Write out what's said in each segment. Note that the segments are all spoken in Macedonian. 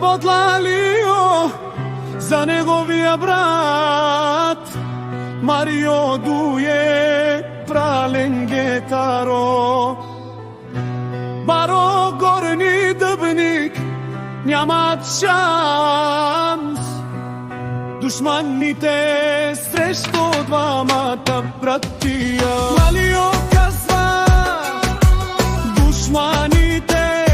Лалио за неговия брат Марио дуе прален гетаро. Баро горни дъбник нямат шанс, душманите срещу двамата братия. Лалио казва: душманите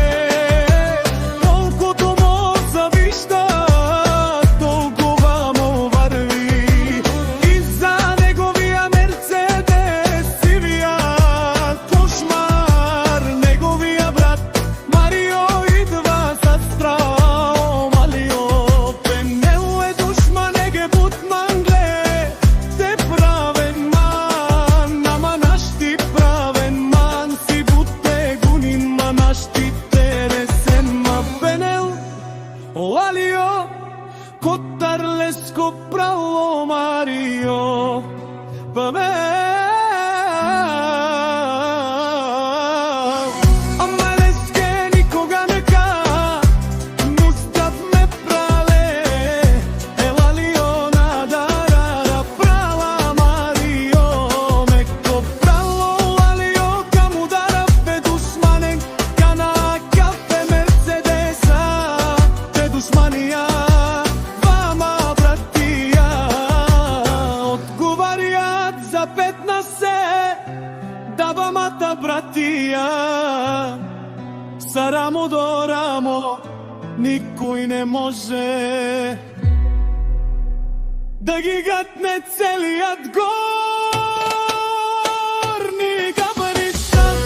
колкото му завиждат, толкова му върви. И за неговия мерцедес сивият кошмар, неговия брат Марио идва с страо. Малио пенел е душманеге пут мангле, те правен ман, ама наш ти правен ман си бутте гунин, ма наш ти тересен ма пенел. Лалио котарлеско прало Марио паме. Двамата братия са рамо до рамо, никой не може да ги гатне целият горни Афганистан.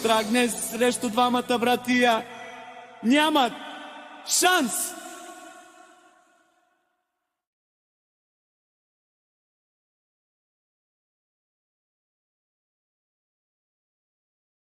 Трагне срещу двамата братия нямат шанс.